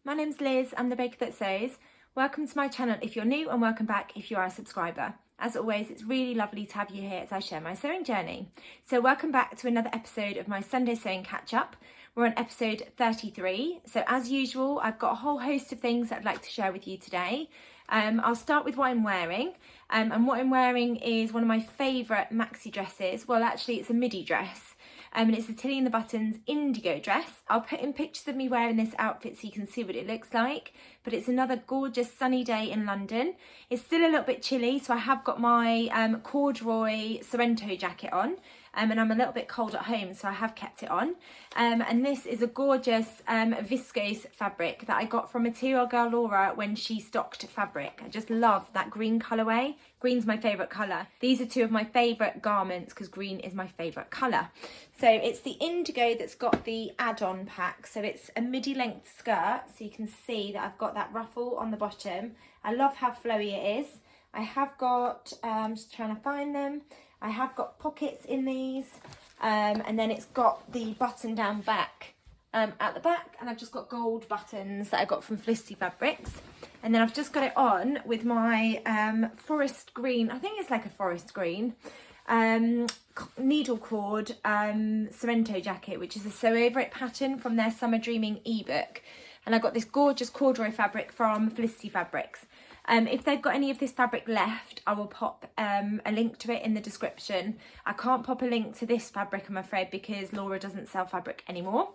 my name's Liz, I'm the baker that sews. Welcome to my channel if you're new and welcome back if you are a subscriber. As always, it's really lovely to have you here as I share my sewing journey. So welcome back to another episode of my Sunday sewing catch up. We're on episode 33. So as usual, I've got a whole host of things that I'd like to share with you today. I'll start with what I'm wearing. And what I'm wearing is one of my favourite maxi dresses. Well, actually it's a midi dress. And it's the Tilly and the Buttons Indigo dress. I'll put in pictures of me wearing this outfit so you can see what it looks like. But it's another gorgeous sunny day in London. It's still a little bit chilly, so I have got my corduroy SewNao jacket on. And I'm a little bit cold at home, so I have kept it on. And this is a gorgeous viscose fabric that I got from Material Girl Laura when she stocked fabric. I just love that green colourway. Green's my favourite colour. These are two of my favourite garments because green is my favourite colour. So it's the Indigo that's got the add-on pack. So it's a midi length skirt, so you can see that I've got that ruffle on the bottom. I love how flowy it is. I have got, I'm just trying to find them. I have got pockets in these, and then it's got the button down back at the back, and I've just got gold buttons that I got from Felicity Fabrics. And then I've just got it on with my forest green, I think it's like a forest green, needle cord SewNao jacket, which is a Sew Over It pattern from their Summer Dreaming ebook. And I got this gorgeous corduroy fabric from Felicity Fabrics. If they've got any of this fabric left, I will pop a link to it in the description. I can't pop a link to this fabric, I'm afraid, because Laura doesn't sell fabric anymore.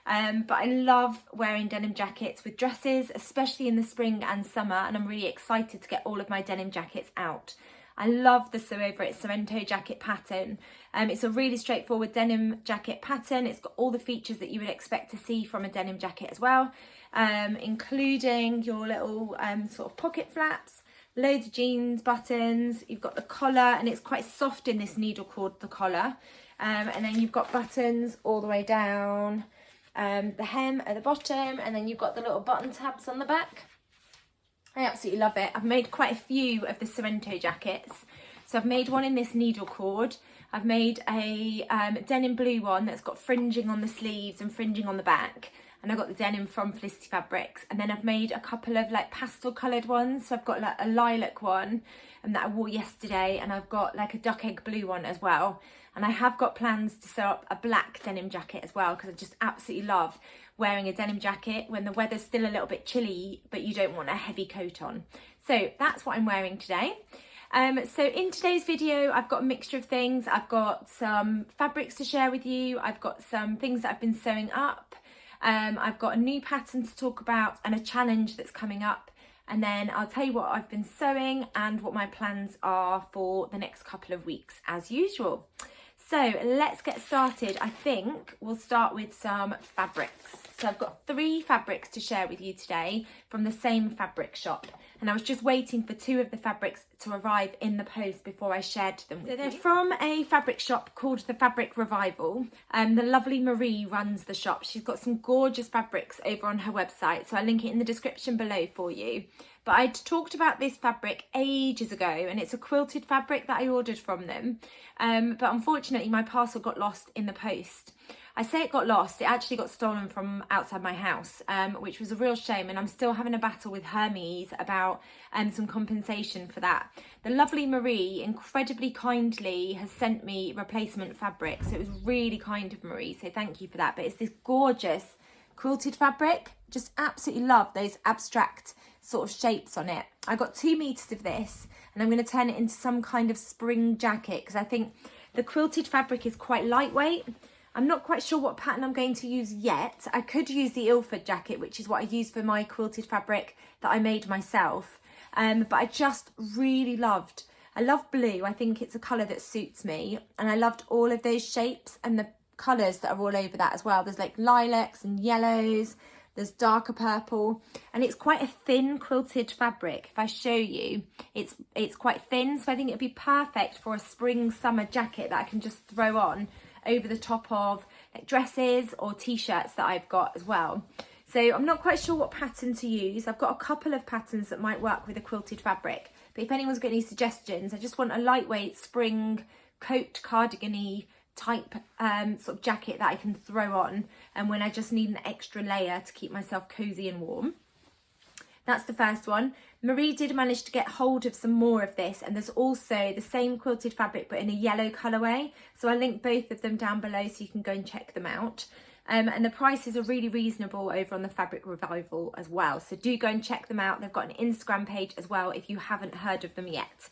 But I love wearing denim jackets with dresses, especially in the spring and summer, and I'm really excited to get all of my denim jackets out. I love the Sew Over It SewNao jacket pattern. It's a really straightforward denim jacket pattern. It's got all the features that you would expect to see from a denim jacket as well, including your little sort of pocket flaps, loads of jeans buttons. You've got the collar, and it's quite soft in this needle cord, the collar. And then you've got buttons all the way down, the hem at the bottom, and then you've got the little button tabs on the back. I absolutely love it. I've made quite a few of the SewNao jackets. So I've made one in this needle cord. I've made a denim blue one that's got fringing on the sleeves and fringing on the back. And I got the denim from Felicity Fabrics. And then I've made a couple of like pastel coloured ones. So I've got like a lilac one that I wore yesterday. And I've got like a duck egg blue one as well. And I have got plans to sew up a black denim jacket as well, because I just absolutely love wearing a denim jacket when the weather's still a little bit chilly, but you don't want a heavy coat on. So that's what I'm wearing today. So in today's video, I've got a mixture of things. I've got some fabrics to share with you. I've got some things that I've been sewing up. I've got a new pattern to talk about and a challenge that's coming up. And then I'll tell you what I've been sewing and what my plans are for the next couple of weeks as usual. So let's get started. I think we'll start with some fabrics. So I've got 3 fabrics to share with you today from the same fabric shop. And I was just waiting for 2 of the fabrics to arrive in the post before I shared them with you. So they're from a fabric shop called The Fabric Revival. The lovely Marie runs the shop. She's got some gorgeous fabrics over on her website. So I'll link it in the description below for you. But I'd talked about this fabric ages ago, and it's a quilted fabric that I ordered from them. But unfortunately, my parcel got lost in the post. I say it got lost, it actually got stolen from outside my house, which was a real shame, and I'm still having a battle with Hermes about some compensation for that. The lovely Marie incredibly kindly has sent me replacement fabric, so it was really kind of Marie, so thank you for that. But it's this gorgeous quilted fabric. Just absolutely love those abstract sort of shapes on it. I got 2 meters of this, and I'm going to turn it into some kind of spring jacket because I think the quilted fabric is quite lightweight. I'm not quite sure what pattern I'm going to use yet. I could use the Ilford jacket, which is what I used for my quilted fabric that I made myself. But I just really I love blue. I think it's a colour that suits me. And I loved all of those shapes and the colours that are all over that as well. There's like lilacs and yellows. There's darker purple, and it's quite a thin quilted fabric. If I show you, it's quite thin, so I think it'd be perfect for a spring summer jacket that I can just throw on over the top of like dresses or t-shirts that I've got as well. So I'm not quite sure what pattern to use. I've got a couple of patterns that might work with a quilted fabric, but if anyone's got any suggestions, I just want a lightweight spring coat cardigan-y type sort of jacket that I can throw on and when I just need an extra layer to keep myself cozy and warm. That's the first one. Marie did manage to get hold of some more of this, and there's also the same quilted fabric but in a yellow colourway. So I'll link both of them down below so you can go and check them out. And the prices are really reasonable over on the Fabric Revival as well. So do go and check them out. They've got an Instagram page as well if you haven't heard of them yet.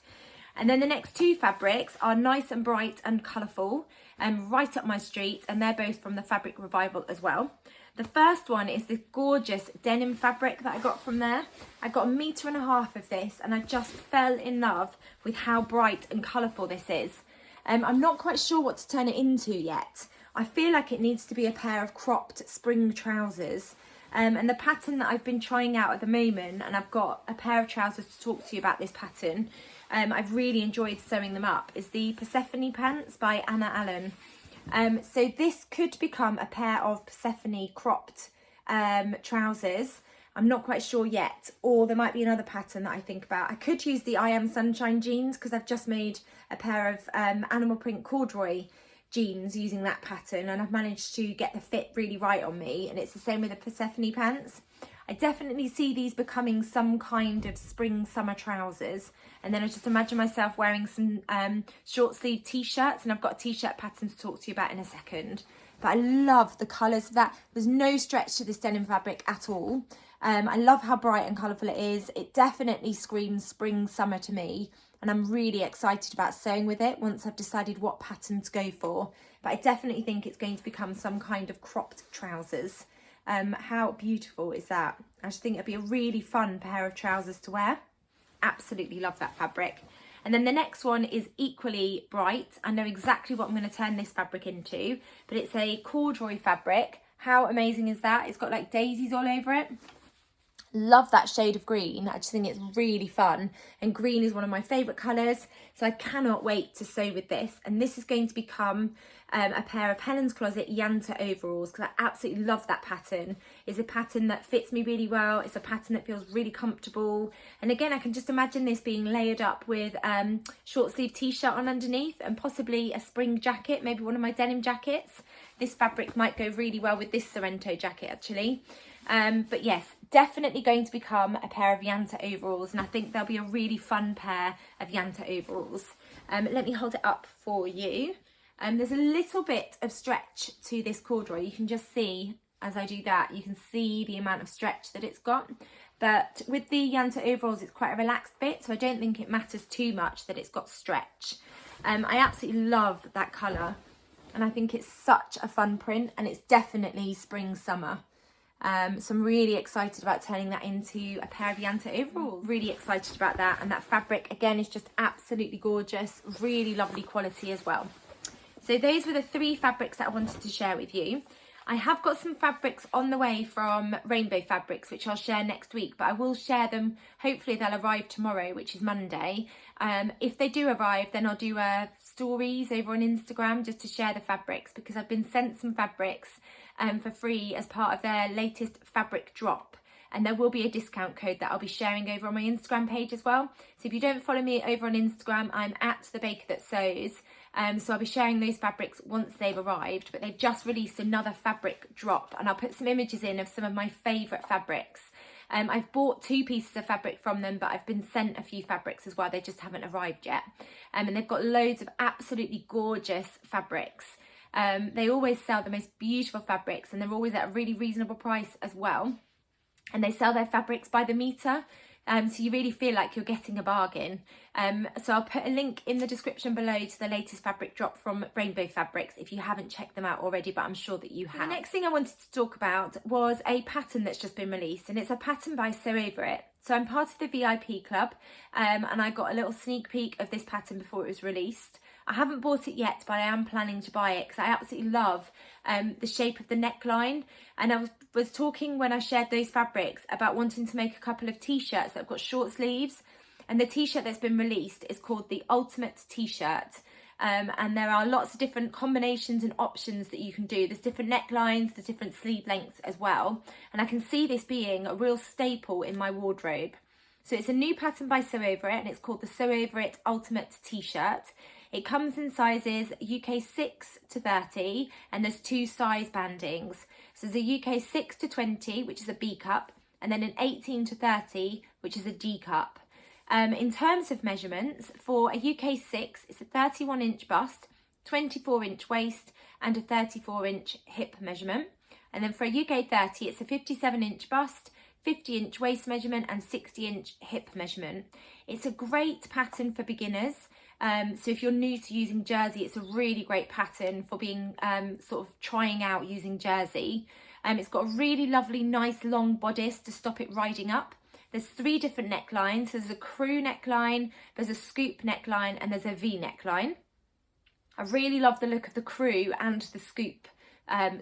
And then the next two fabrics are nice and bright and colourful, right up my street, and they're both from the Fabric Revival as well. The first one is this gorgeous denim fabric that I got from there. I got 1.5 meters of this, and I just fell in love with how bright and colourful this is. I'm not quite sure what to turn it into yet. I feel like it needs to be a pair of cropped spring trousers. And the pattern that I've been trying out at the moment, and I've got a pair of trousers to talk to you about this pattern, I've really enjoyed sewing them up, is the Persephone pants by Anna Allen. So this could become a pair of Persephone cropped trousers. I'm not quite sure yet, or there might be another pattern that I think about. I could use the I Am Sunshine jeans because I've just made a pair of animal print corduroy jeans using that pattern, and I've managed to get the fit really right on me, and it's the same with the Persephone pants. I definitely see these becoming some kind of spring summer trousers, and then I just imagine myself wearing some short sleeve t-shirts, and I've got a t-shirt pattern to talk to you about in a second. But I love the colours of that. There's no stretch to this denim fabric at all. I love how bright and colourful it is. It definitely screams spring summer to me, and I'm really excited about sewing with it once I've decided what pattern to go for. But I definitely think it's going to become some kind of cropped trousers. How beautiful is that? I just think it'd be a really fun pair of trousers to wear. Absolutely love that fabric. And then the next one is equally bright. I know exactly what I'm going to turn this fabric into, but it's a corduroy fabric. How amazing is that? It's got like daisies all over it. Love that shade of green. I just think it's really fun, and green is one of my favourite colours, so I cannot wait to sew with this. And this is going to become a pair of Helen's Closet Yanta overalls, because I absolutely love that pattern. It's a pattern that fits me really well. It's a pattern that feels really comfortable, and again I can just imagine this being layered up with short sleeve t-shirt on underneath, and possibly a spring jacket, maybe one of my denim jackets. This fabric might go really well with this Sorrento jacket actually. But yes, definitely going to become a pair of Yanta overalls, and I think they'll be a really fun pair of Yanta overalls. Let me hold it up for you. There's a little bit of stretch to this corduroy. You can just see as I do that, you can see the amount of stretch that it's got. But with the Yanta overalls, it's quite a relaxed bit, so I don't think it matters too much that it's got stretch. I absolutely love that colour, and I think it's such a fun print, and it's definitely spring summer. So I'm really excited about turning that into a pair of Yanta overalls. Really excited about that, and that fabric again is just absolutely gorgeous, really lovely quality as well. So those were the 3 fabrics that I wanted to share with you. I have got some fabrics on the way from Rainbow Fabrics, which I'll share next week, but I will share them. Hopefully they'll arrive tomorrow, which is Monday. If they do arrive, then I'll do stories over on Instagram just to share the fabrics, because I've been sent some fabrics for free as part of their latest fabric drop. And there will be a discount code that I'll be sharing over on my Instagram page as well. So if you don't follow me over on Instagram, I'm at The Baker That Sews. So I'll be sharing those fabrics once they've arrived, but they've just released another fabric drop, and I'll put some images in of some of my favourite fabrics. I've bought 2 pieces of fabric from them, but I've been sent a few fabrics as well. They just haven't arrived yet. And they've got loads of absolutely gorgeous fabrics. They always sell the most beautiful fabrics, and they're always at a really reasonable price as well. And they sell their fabrics by the metre, so you really feel like you're getting a bargain. So I'll put a link in the description below to the latest fabric drop from Rainbow Fabrics if you haven't checked them out already, but I'm sure that you have. The next thing I wanted to talk about was a pattern that's just been released, and it's a pattern by Sew Over It. So I'm part of the VIP club, and I got a little sneak peek of this pattern before it was released. I haven't bought it yet, but I am planning to buy it because I absolutely love the shape of the neckline. And I was talking when I shared those fabrics about wanting to make a couple of t-shirts that have got short sleeves. And the t-shirt that's been released is called the Ultimate T-shirt. And there are lots of different combinations and options that you can do. There's different necklines, there's different sleeve lengths as well. And I can see this being a real staple in my wardrobe. So it's a new pattern by Sew Over It, and it's called the Sew Over It Ultimate T-shirt. It comes in sizes UK 6 to 30, and there's 2 size bandings. So there's a UK 6 to 20, which is a B cup, and then an 18 to 30, which is a D cup. In terms of measurements, for a UK 6, it's a 31-inch bust, 24-inch waist, and a 34-inch hip measurement. And then for a UK 30, it's a 57-inch bust, 50-inch waist measurement, and 60-inch hip measurement. It's a great pattern for beginners. So if you're new to using jersey, it's a really great pattern for being sort of trying out using jersey. It's got a really lovely, nice long bodice to stop it riding up. There's 3 different necklines. There's a crew neckline, there's a scoop neckline, and there's a V neckline. I really love the look of the crew and the scoop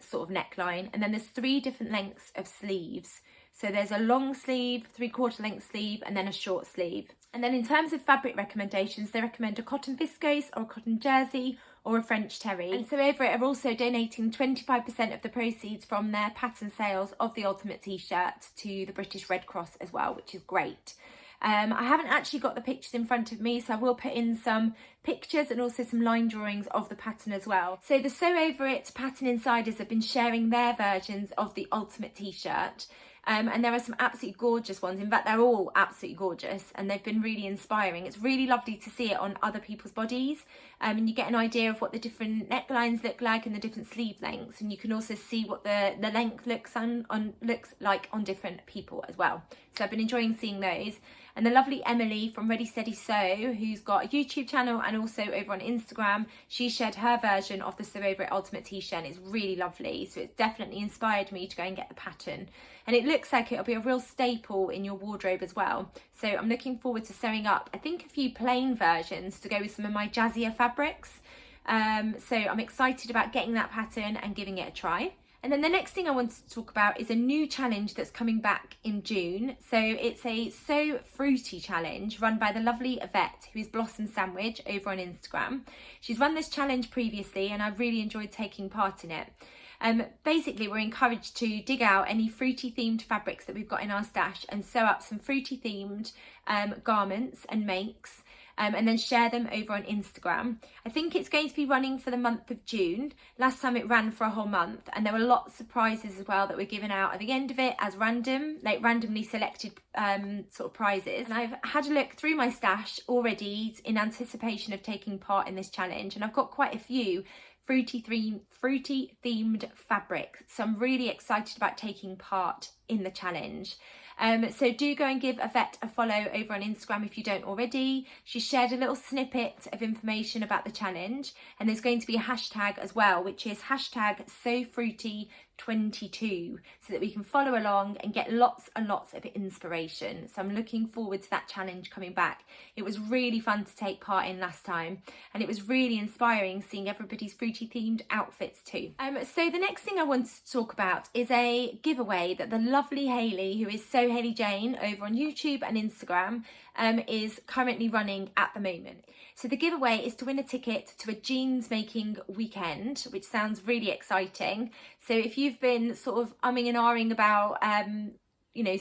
sort of neckline. And then there's 3 different lengths of sleeves. So there's a long sleeve, 3/4 length sleeve, and then a short sleeve. And then in terms of fabric recommendations, they recommend a cotton viscose or a cotton jersey or a French terry. And SewOverIt are also donating 25% of the proceeds from their pattern sales of the Ultimate T-shirt to the British Red Cross as well, which is great. I haven't actually got the pictures in front of me, so I will put in some pictures and also some line drawings of the pattern as well. So the SewOverIt Pattern Insiders have been sharing their versions of the Ultimate T-shirt. And there are some absolutely gorgeous ones. In fact, they're all absolutely gorgeous and they've been really inspiring. It's really lovely to see it on other people's bodies, and you get an idea of what the different necklines look like and the different sleeve lengths, and you can also see what the length looks like on different people as well. So I've been enjoying seeing those. And the lovely Emily from Ready Steady Sew, who's got a YouTube channel and also over on Instagram, she shared her version of the SewOverIt Ultimate T-shirt. It's really lovely, so it's definitely inspired me to go and get the pattern. And it looks like it'll be a real staple in your wardrobe as well. So I'm looking forward to sewing up, I think, a few plain versions to go with some of my jazzier fabrics. So I'm excited about getting that pattern and giving it a try. And then the next thing I wanted to talk about is a new challenge that's coming back in June. So it's a Sew Fruity challenge run by the lovely Yvette, who is Blossom Sandwich over on Instagram. She's run this challenge previously and I really enjoyed taking part in it. Basically, we're encouraged to dig out any fruity themed fabrics that we've got in our stash and sew up some fruity themed garments and makes. And then share them over on Instagram. I think it's going to be running for the month of June. Last time it ran for a whole month, and there were lots of prizes as well that were given out at the end of it as randomly selected sort of prizes. And I've had a look through my stash already in anticipation of taking part in this challenge, and I've got quite a few fruity themed fabrics, so I'm really excited about taking part in the challenge. So do go and give Yvette a follow over on Instagram if you don't already. She shared a little snippet of information about the challenge, and there's going to be a hashtag as well, which is hashtag SewFruity22, so that we can follow along and get lots and lots of inspiration. So I'm looking forward to that challenge coming back. It was really fun to take part in last time, and it was really inspiring seeing everybody's fruity themed outfits too. So the next thing I wanted to talk about is a giveaway that the lovely Hayley, who is So Hayley Jane over on YouTube and Instagram, is currently running at the moment. So the giveaway is to win a ticket to a jeans making weekend, which sounds really exciting. So if you've been sort of umming and ahhing about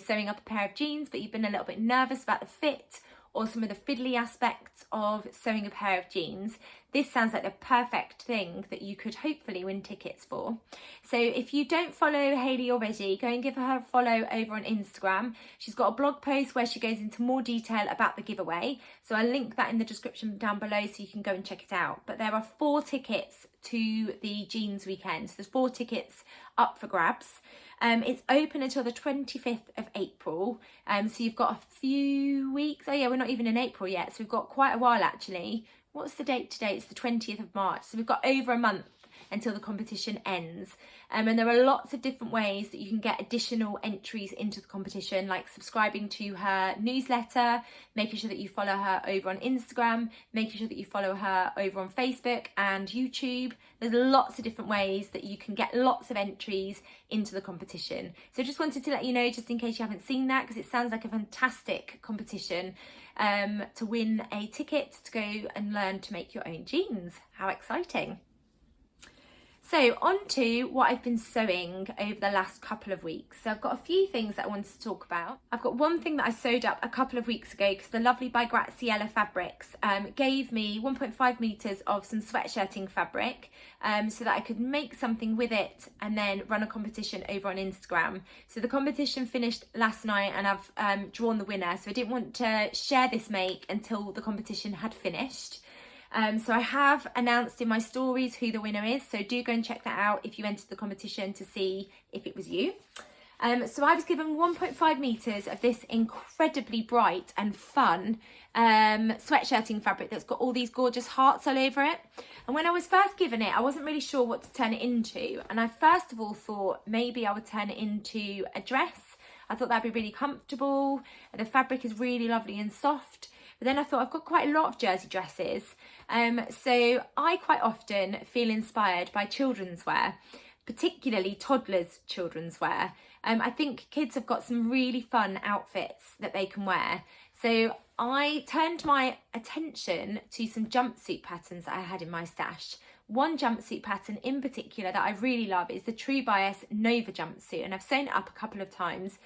sewing up a pair of jeans, but you've been a little bit nervous about the fit or some of the fiddly aspects of sewing a pair of jeans, this sounds like the perfect thing that you could hopefully win tickets for. So if you don't follow Hayley already, go and give her a follow over on Instagram. She's got a blog post where she goes into more detail about the giveaway. So I'll link that in the description down below so you can go and check it out. But there are 4 tickets to the jeans weekend. So there's 4 tickets up for grabs. It's open until the 25th of April. So you've got a few weeks. Oh yeah, we're not even in April yet. So we've got quite a while actually. What's the date today? It's the 20th of March. So we've got over a month until the competition ends. And there are lots of different ways that you can get additional entries into the competition, like subscribing to her newsletter, making sure that you follow her over on Instagram, making sure that you follow her over on Facebook and YouTube. There's lots of different ways that you can get lots of entries into the competition. So just wanted to let you know, just in case you haven't seen that, because it sounds like a fantastic competition to win a ticket to go and learn to make your own jeans. How exciting. So on to what I've been sewing over the last couple of weeks. So I've got a few things that I wanted to talk about. I've got one thing that I sewed up a couple of weeks ago because the lovely by Graziella Fabrics gave me 1.5 meters of some sweatshirting fabric so that I could make something with it and then run a competition over on Instagram. So the competition finished last night and I've drawn the winner. So I didn't want to share this make until the competition had finished. So I have announced in my stories who the winner is, so do go and check that out if you entered the competition to see if it was you. So I was given 1.5 meters of this incredibly bright and fun sweatshirting fabric that's got all these gorgeous hearts all over it. And when I was first given it, I wasn't really sure what to turn it into. And I first of all thought maybe I would turn it into a dress. I thought that'd be really comfortable. The fabric is really lovely and soft. But then I thought I've got quite a lot of jersey dresses. So I quite often feel inspired by children's wear, particularly toddlers' children's wear. I think kids have got some really fun outfits that they can wear. So I turned my attention to some jumpsuit patterns that I had in my stash. One jumpsuit pattern in particular that I really love is the True Bias Nova jumpsuit, and I've sewn it up a couple of times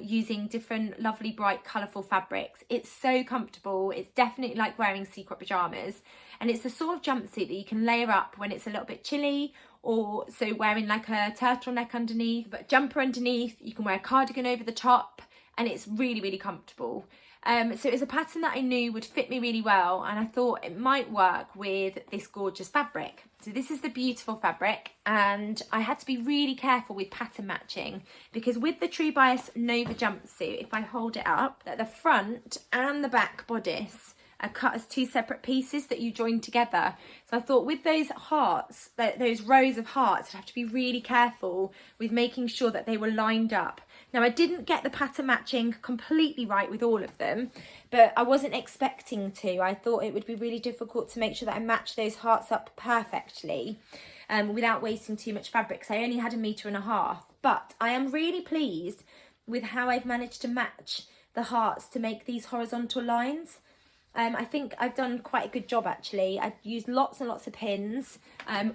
using different lovely bright colourful fabrics. It's so comfortable. It's definitely like wearing secret pyjamas, and it's the sort of jumpsuit that you can layer up when it's a little bit chilly, or so wearing like a turtleneck underneath, but a jumper underneath. You can wear a cardigan over the top, and it's really, really comfortable. So it's a pattern that I knew would fit me really well, and I thought it might work with this gorgeous fabric. So this is the beautiful fabric, and I had to be really careful with pattern matching because with the True Bias Nova jumpsuit, if I hold it up, that the front and the back bodice are cut as two separate pieces that you join together. So I thought with those hearts, those rows of hearts, I'd have to be really careful with making sure that they were lined up. Now I didn't get the pattern matching completely right with all of them, but I wasn't expecting to. I thought it would be really difficult to make sure that I matched those hearts up perfectly without wasting too much fabric, because I only had 1.5 meters. But I am really pleased with how I've managed to match the hearts to make these horizontal lines. I think I've done quite a good job actually. I used lots and lots of pins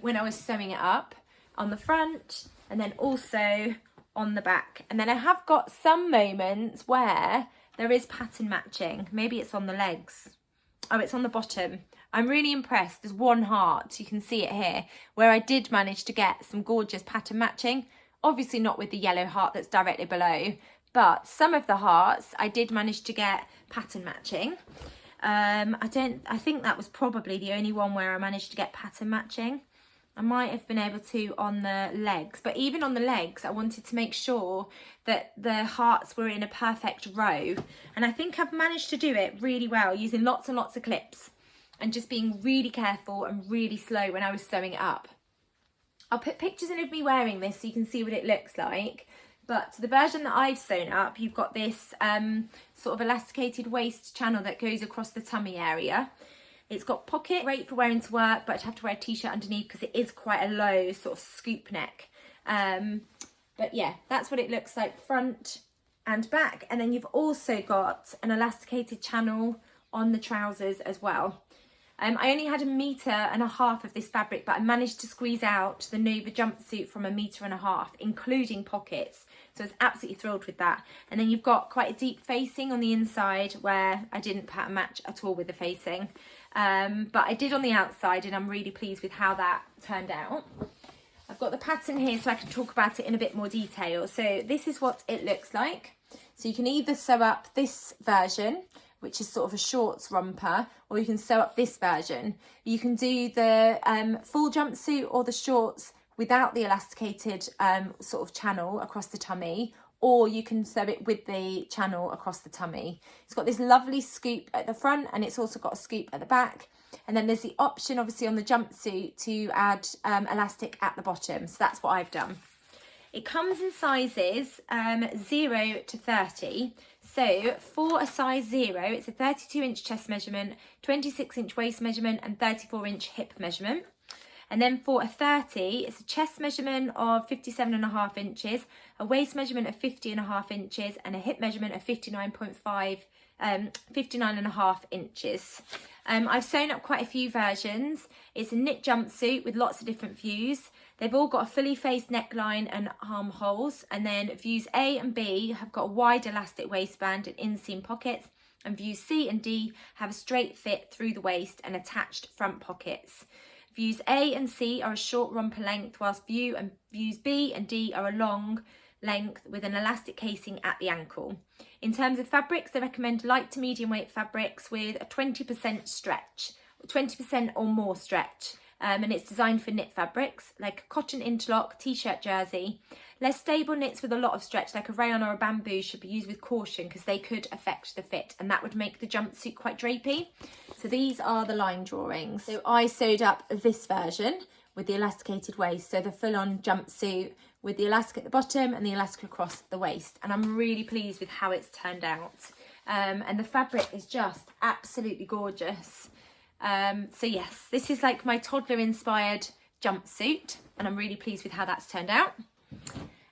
when I was sewing it up on the front and then also on the back. And then I have got some moments where there is pattern matching. Maybe it's on the legs. Oh, it's on the bottom. I'm really impressed. There's one heart, you can see it here, where I did manage to get some gorgeous pattern matching. Obviously not with the yellow heart that's directly below, but some of the hearts I did manage to get pattern matching. I think that was probably the only one where I managed to get pattern matching. I might have been able to on the legs, but even on the legs, I wanted to make sure that the hearts were in a perfect row. And I think I've managed to do it really well using lots and lots of clips and just being really careful and really slow when I was sewing it up. I'll put pictures in of me wearing this so you can see what it looks like. But the version that I've sewn up, you've got this sort of elasticated waist channel that goes across the tummy area. It's got pocket, great for wearing to work, but I'd have to wear a t-shirt underneath because it is quite a low sort of scoop neck. But yeah, that's what it looks like front and back. And then you've also got an elasticated channel on the trousers as well. I only had 1.5 meters of this fabric, but I managed to squeeze out the Nova jumpsuit from 1.5 meters, including pockets. So I was absolutely thrilled with that. And then you've got quite a deep facing on the inside where I didn't pattern match at all with the facing. But I did on the outside, and I'm really pleased with how that turned out. I've got the pattern here so I can talk about it in a bit more detail. So this is what it looks like. So you can either sew up this version, which is sort of a shorts romper, or you can sew up this version. You can do the full jumpsuit or the shorts without the elasticated sort of channel across the tummy, or you can sew it with the channel across the tummy. It's got this lovely scoop at the front, and it's also got a scoop at the back. And then there's the option, obviously, on the jumpsuit to add elastic at the bottom. So that's what I've done. It comes in sizes 0 to 30. So for a size 0, it's a 32-inch chest measurement, 26-inch waist measurement, and 34-inch hip measurement. And then for a 30, it's a chest measurement of 57.5 inches, a waist measurement of 50.5 inches, and a hip measurement of 59.5 inches. I've sewn up quite a few versions. It's a knit jumpsuit with lots of different views. They've all got a fully faced neckline and armholes, and then views A and B have got a wide elastic waistband and inseam pockets, and views C and D have a straight fit through the waist and attached front pockets. Views A and C are a short romper length, whilst views B and D are a long length with an elastic casing at the ankle. In terms of fabrics, they recommend light to medium weight fabrics with a 20% stretch, 20% or more stretch. And it's designed for knit fabrics like a cotton interlock, t-shirt, jersey. Less stable knits with a lot of stretch like a rayon or a bamboo should be used with caution because they could affect the fit, and that would make the jumpsuit quite drapey. So these are the line drawings. So I sewed up this version with the elasticated waist, so the full-on jumpsuit with the elastic at the bottom and the elastic across the waist, and I'm really pleased with how it's turned out. And the fabric is just absolutely gorgeous. So yes, this is like my toddler inspired jumpsuit, and I'm really pleased with how that's turned out.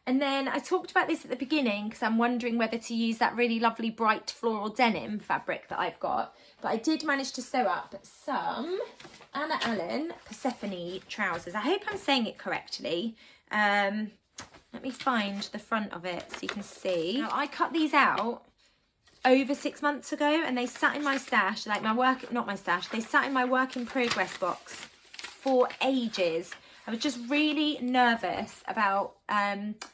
And then I talked about this at the beginning because I'm wondering whether to use that really lovely bright floral denim fabric that I've got, but I did manage to sew up some Anna Allen Persephone trousers. I hope I'm saying it correctly. Let me find the front of it so you can see. Now, I cut these out over 6 months ago, and they sat in my stash, like they sat in my work in progress box for ages. I was just really nervous about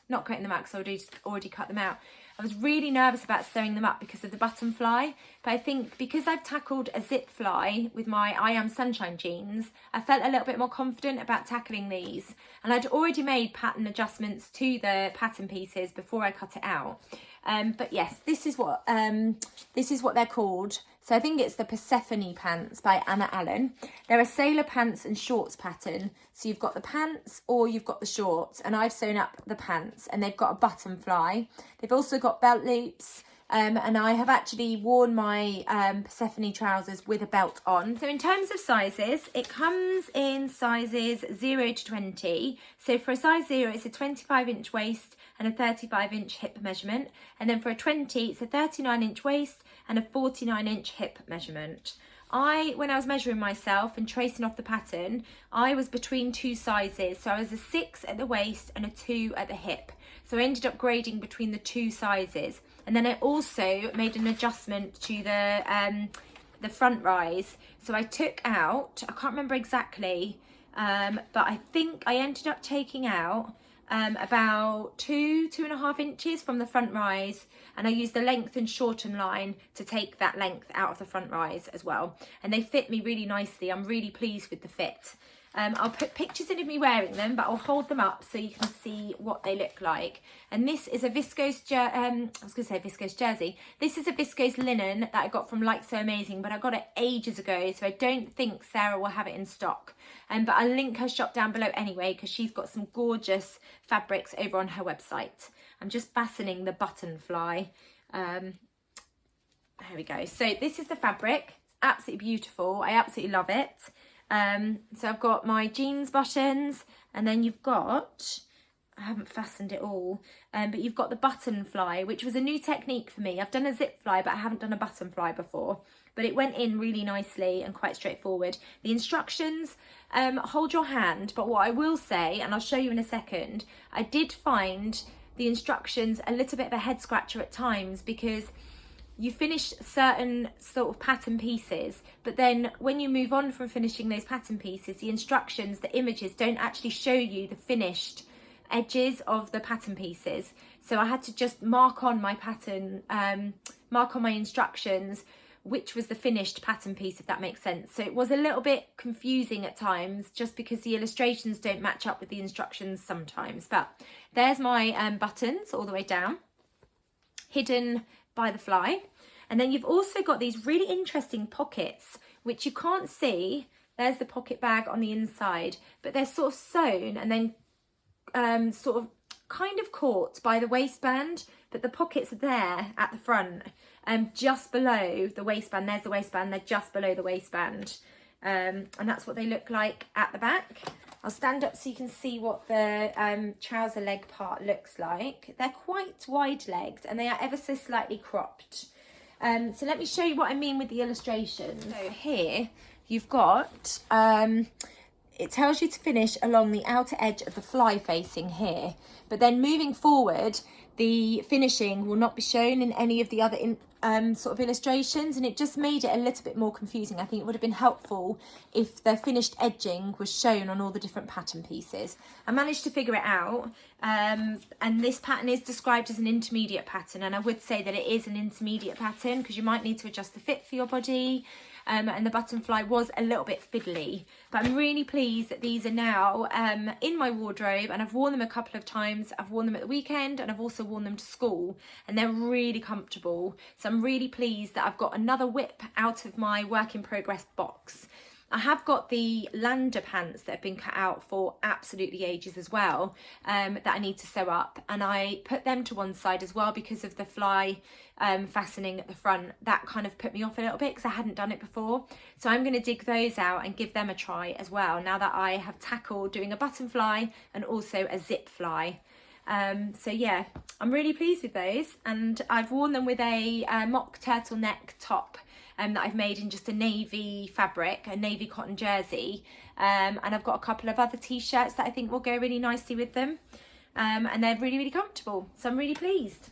not cutting them out because I already cut them out. I was really nervous about sewing them up because of the button fly, but I think because I've tackled a zip fly with my I Am Sunshine jeans, I felt a little bit more confident about tackling these, and I'd already made pattern adjustments to the pattern pieces before I cut it out. But yes, this is what they're called. So I think it's the Persephone pants by Anna Allen. They're a sailor pants and shorts pattern. So you've got the pants or you've got the shorts, and I've sewn up the pants, and they've got a button fly. They've also got belt loops. And I have actually worn my Persephone trousers with a belt on. So in terms of sizes, it comes in sizes 0 to 20. So for a size 0, it's a 25-inch waist and a 35-inch hip measurement. And then for a 20, it's a 39-inch waist and a 49-inch hip measurement. When I was measuring myself and tracing off the pattern, I was between two sizes. So I was a 6 at the waist and a 2 at the hip. So I ended up grading between the two sizes. And then I also made an adjustment to the front rise. So I took out, I can't remember exactly, but I think I ended up taking out about 2.5 inches from the front rise, and I used the length and shorten line to take that length out of the front rise as well. And they fit me really nicely. I'm really pleased with the fit. I'll put pictures in of me wearing them, but I'll hold them up so you can see what they look like. And this is a viscose, viscose jersey. This is a viscose linen that I got from Like So Amazing, but I got it ages ago, so I don't think Sarah will have it in stock. But I'll link her shop down below anyway, because she's got some gorgeous fabrics over on her website. I'm just fastening the button fly. There we go. So this is the fabric. It's absolutely beautiful. I absolutely love it. So I've got my jeans buttons, and then you've got, I haven't fastened it all, but you've got the button fly, which was a new technique for me. I've done a zip fly, but I haven't done a button fly before, but it went in really nicely and quite straightforward. The instructions, hold your hand, but what I will say, and I'll show you in a second, I did find the instructions a little bit of a head scratcher at times, because you finish certain sort of pattern pieces, but then when you move on from finishing those pattern pieces, the instructions, the images don't actually show you the finished edges of the pattern pieces. So I had to just mark on my pattern, mark on my instructions, which was the finished pattern piece, if that makes sense. So it was a little bit confusing at times, just because the illustrations don't match up with the instructions sometimes. But there's my buttons all the way down, hidden by the fly. And then you've also got these really interesting pockets, which you can't see. There's the pocket bag on the inside, but they're sort of sewn and then sort of kind of caught by the waistband, but the pockets are there at the front, just below the waistband. There's the waistband, they're just below the waistband. And that's what they look like at the back. I'll stand up so you can see what the trouser leg part looks like. They're quite wide-legged and they are ever so slightly cropped. So let me show you what I mean with the illustrations. So here you've got, it tells you to finish along the outer edge of the fly facing here, but then moving forward, the finishing will not be shown in any of the other sort of illustrations, and it just made it a little bit more confusing. I think it would have been helpful if the finished edging was shown on all the different pattern pieces. I managed to figure it out, and this pattern is described as an intermediate pattern, and I would say that it is an intermediate pattern because you might need to adjust the fit for your body. And the buttonfly was a little bit fiddly, but I'm really pleased that these are now in my wardrobe, and I've worn them a couple of times. I've worn them at the weekend, and I've also worn them to school, and they're really comfortable. So I'm really pleased that I've got another whip out of my work in progress box. I have got the lander pants that have been cut out for absolutely ages as well, that I need to sew up, and I put them to one side as well because of the fly fastening at the front. That kind of put me off a little bit because I hadn't done it before. So I'm going to dig those out and give them a try as well, now that I have tackled doing a button fly and also a zip fly. So yeah, I'm really pleased with those, and I've worn them with a mock turtleneck top that I've made in just a navy fabric, a navy cotton jersey, and I've got a couple of other t-shirts that I think will go really nicely with them, and they're really, really comfortable, so I'm really pleased.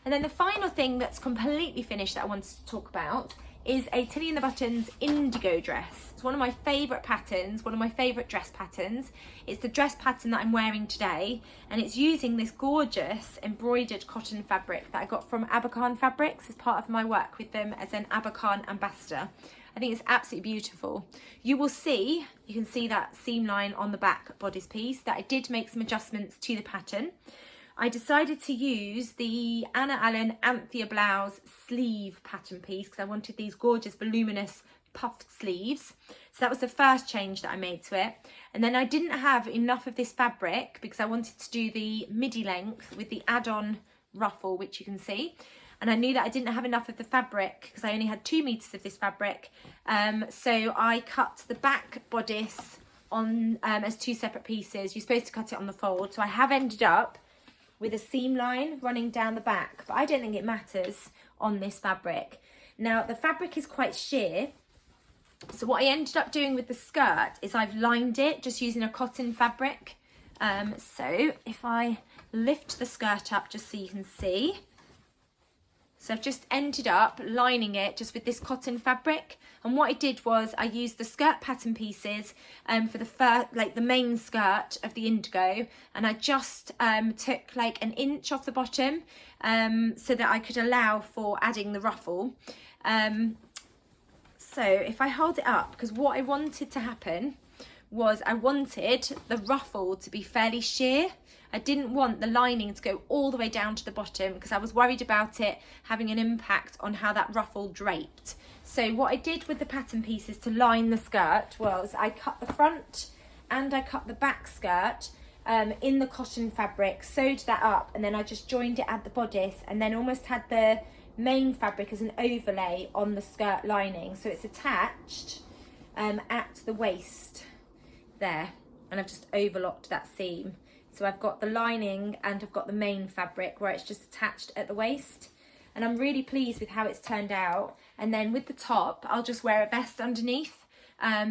And then the final thing that's completely finished that I wanted to talk about is a Tilly and the Buttons Indigo dress. It's one of my favourite patterns, one of my favourite dress patterns. It's the dress pattern that I'm wearing today, and it's using this gorgeous embroidered cotton fabric that I got from Abercarn Fabrics as part of my work with them as an Abercarn ambassador. I think it's absolutely beautiful. You can see that seam line on the back bodice piece, that I did make some adjustments to the pattern. I decided to use the Anna Allen Anthea Blouse sleeve pattern piece because I wanted these gorgeous voluminous puffed sleeves. So that was the first change that I made to it. And then I didn't have enough of this fabric because I wanted to do the midi length with the add-on ruffle, which you can see. And I knew that I didn't have enough of the fabric because I only had 2 meters of this fabric. So I cut the back bodice on as 2 separate pieces. You're supposed to cut it on the fold. So I have ended up with a seam line running down the back, but I don't think it matters on this fabric. Now the fabric is quite sheer, so what I ended up doing with the skirt is I've lined it just using a cotton fabric. So if I lift the skirt up just so you can see, so I've just ended up lining it just with this cotton fabric. And what I did was I used the skirt pattern pieces for the main skirt of the Indigo, and I just took like an inch off the bottom so that I could allow for adding the ruffle. So if I hold it up, because what I wanted to happen was I wanted the ruffle to be fairly sheer. I didn't want the lining to go all the way down to the bottom because I was worried about it having an impact on how that ruffle draped. So what I did with the pattern pieces to line the skirt was I cut the front and I cut the back skirt in the cotton fabric, sewed that up, and then I just joined it at the bodice and then almost had the main fabric as an overlay on the skirt lining. So it's attached at the waist there, and I've just overlocked that seam. So I've got the lining and I've got the main fabric where it's just attached at the waist, and I'm really pleased with how it's turned out. And then with the top, I'll just wear a vest underneath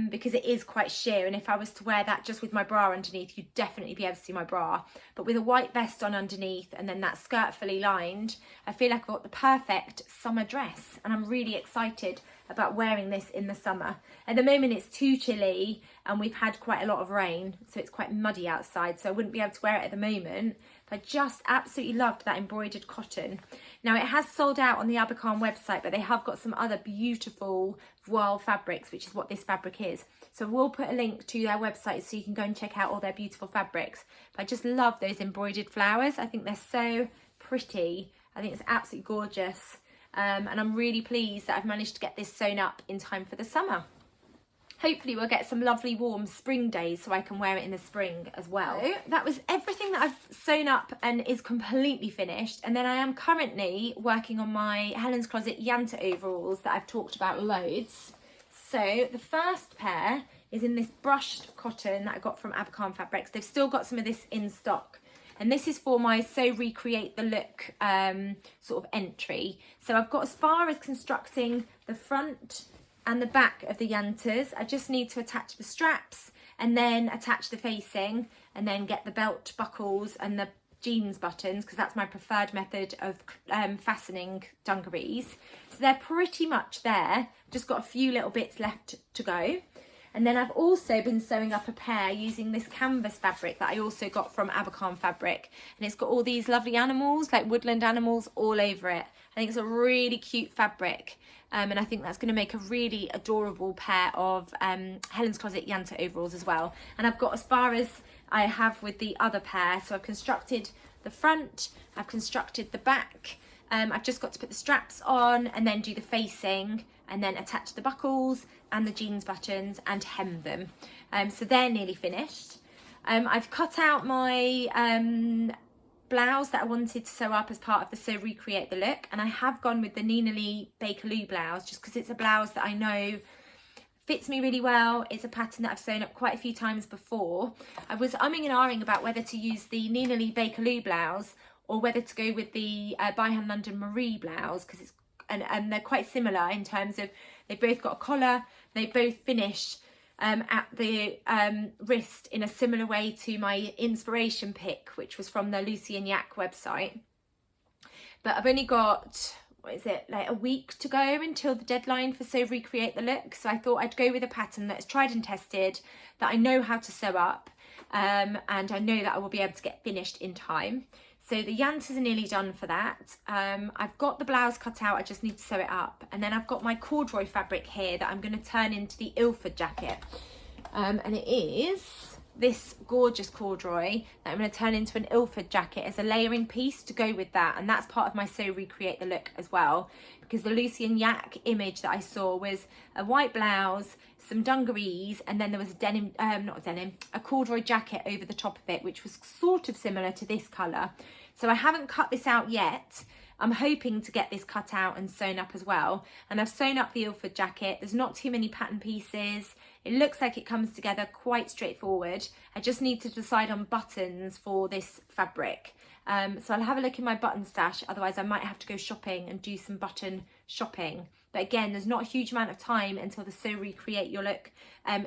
because it is quite sheer, and if I was to wear that just with my bra underneath, you'd definitely be able to see my bra. But with a white vest on underneath and then that skirt fully lined, I feel like I've got the perfect summer dress, and I'm really excited about wearing this in the summer. At the moment it's too chilly and we've had quite a lot of rain, so it's quite muddy outside, so I wouldn't be able to wear it at the moment. But I just absolutely loved that embroidered cotton. Now it has sold out on the Abercarn website, but they have got some other beautiful voile fabrics, which is what this fabric is. So we'll put a link to their website so you can go and check out all their beautiful fabrics. But I just love those embroidered flowers. I think they're so pretty. I think it's absolutely gorgeous. And I'm really pleased that I've managed to get this sewn up in time for the summer. Hopefully we'll get some lovely warm spring days so I can wear it in the spring as well. So that was everything that I've sewn up and is completely finished. And then I am currently working on my Helen's Closet Yanta overalls that I've talked about loads. So the first pair is in this brushed cotton that I got from Abercarn Fabrics. They've still got some of this in stock. And this is for my So Recreate the Look sort of entry. So I've got as far as constructing the front and the back of the yantas. I just need to attach the straps and then attach the facing, and then get the belt buckles and the jeans buttons, because that's my preferred method of fastening dungarees. So they're pretty much there, just got a few little bits left to go. And then I've also been sewing up a pair using this canvas fabric that I also got from Abercon Fabric, and it's got all these lovely animals, like woodland animals, all over it. I think it's a really cute fabric, and I think that's going to make a really adorable pair of Helen's Closet Yanta overalls as well. And I've got as far as I have with the other pair, so I've constructed the front, I've constructed the back, I've just got to put the straps on and then do the facing, and then attach the buckles and the jeans buttons and hem them. So they're nearly finished. I've cut out my blouse that I wanted to sew up as part of the Sew Recreate the Look, and I have gone with the Nina Lee Bakerloo blouse just because it's a blouse that I know fits me really well. It's a pattern that I've sewn up quite a few times before. I was umming and ahhing about whether to use the Nina Lee Bakerloo blouse or whether to go with the By Hand London Marie blouse, because it's and they're quite similar in terms of they've both got a collar, they both finish at the wrist in a similar way to my inspiration pick, which was from the Lucy and Yak website. But I've only got, what is it, like a week to go until the deadline for Sew Recreate the Look, so I thought I'd go with a pattern that's tried and tested, that I know how to sew up, and I know that I will be able to get finished in time. So the yantas are nearly done for that. I've got the blouse cut out, I just need to sew it up. And then I've got my corduroy fabric here that I'm going to turn into the Ilford jacket. And it is this gorgeous corduroy that I'm going to turn into an Ilford jacket as a layering piece to go with that. And that's part of my Sew Recreate the Look as well, because the Lucy and Yak image that I saw was a white blouse, some dungarees, and then there was a denim, a corduroy jacket over the top of it, which was sort of similar to this colour. So I haven't cut this out yet. I'm hoping to get this cut out and sewn up as well. And I've sewn up the Ilford jacket. There's not too many pattern pieces. It looks like it comes together quite straightforward. I just need to decide on buttons for this fabric. So I'll have a look in my button stash, otherwise I might have to go shopping and do some button shopping. But again, there's not a huge amount of time until the Sew Recreate Your Look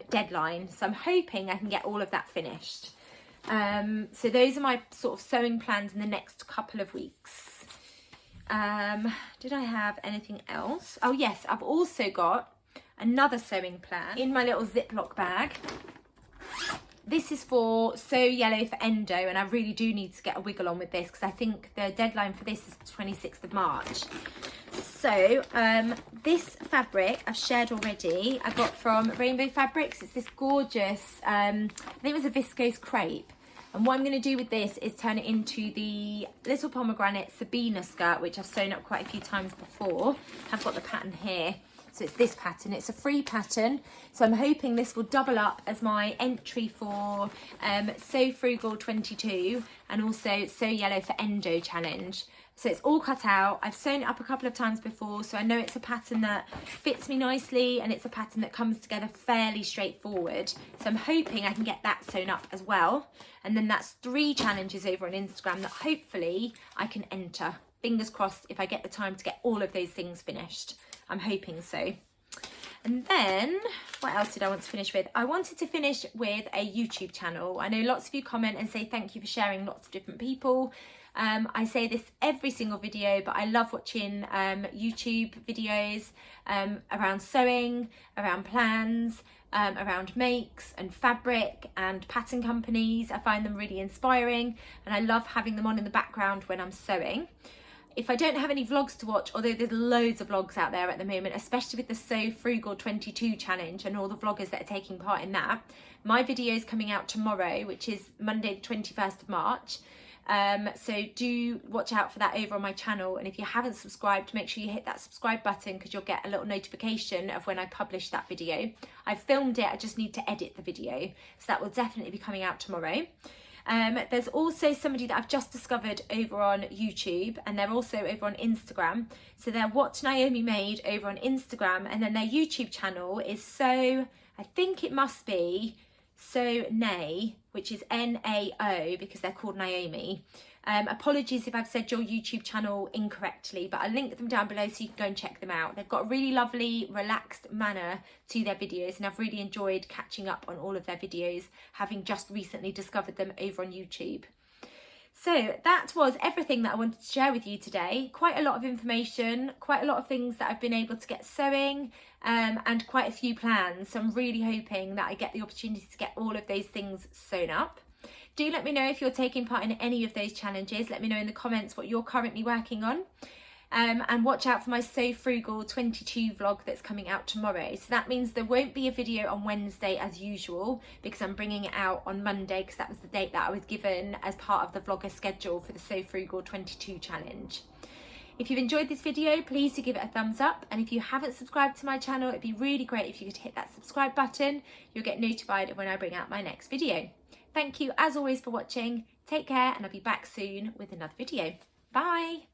deadline. So I'm hoping I can get all of that finished. So those are my sort of sewing plans in the next couple of weeks. Did I have anything else? Oh yes, I've also got another sewing plan in my little Ziploc bag. This is for Sew Yellow for Endo, and I really do need to get a wiggle on with this because I think the deadline for this is the 26th of March. So this fabric I've shared already. I got from Rainbow Fabrics. It's this gorgeous, I think it was a viscose crepe. And what I'm going to do with this is turn it into the Little Pomegranate Sabina skirt, which I've sewn up quite a few times before. I've got the pattern here. So it's this pattern. It's a free pattern. So I'm hoping this will double up as my entry for Sew Frugal 22 and also Sew Yellow for Endo challenge. So it's all cut out. I've sewn it up a couple of times before, so I know it's a pattern that fits me nicely and it's a pattern that comes together fairly straightforward. So I'm hoping I can get that sewn up as well. And then that's 3 challenges over on Instagram that hopefully I can enter. Fingers crossed if I get the time to get all of those things finished. I'm hoping so. And then, what else did I want to finish with? I wanted to finish with a YouTube channel. I know lots of you comment and say thank you for sharing lots of different people. I say this every single video, but I love watching YouTube videos around sewing, around plans, around makes and fabric and pattern companies. I find them really inspiring and I love having them on in the background when I'm sewing. If I don't have any vlogs to watch, although there's loads of vlogs out there at the moment, especially with the Sew Frugal 22 challenge and all the vloggers that are taking part in that, my video is coming out tomorrow, which is Monday the 21st of March. So do watch out for that over on my channel, and if you haven't subscribed, make sure you hit that subscribe button because you'll get a little notification of when I publish that video. I've filmed it, I just need to edit the video, so that will definitely be coming out tomorrow. There's also somebody that I've just discovered over on YouTube, and they're also over on Instagram. So they're What Naomi Made over on Instagram, and then their YouTube channel is I think it must be SewNao, which is N-A-O because they're called Naomi. Apologies if I've said your YouTube channel incorrectly, but I'll link them down below so you can go and check them out. They've got a really lovely, relaxed manner to their videos, and I've really enjoyed catching up on all of their videos, having just recently discovered them over on YouTube. So that was everything that I wanted to share with you today. Quite a lot of information, quite a lot of things that I've been able to get sewing, and quite a few plans. So I'm really hoping that I get the opportunity to get all of those things sewn up. Do let me know if you're taking part in any of those challenges. Let me know in the comments what you're currently working on. And watch out for my So Frugal 22 vlog that's coming out tomorrow. So that means there won't be a video on Wednesday as usual, because I'm bringing it out on Monday, because that was the date that I was given as part of the vlogger schedule for the So Frugal 22 challenge. If you've enjoyed this video, please do give it a thumbs up. And if you haven't subscribed to my channel, it'd be really great if you could hit that subscribe button. You'll get notified when I bring out my next video. Thank you as always for watching. Take care, and I'll be back soon with another video. Bye.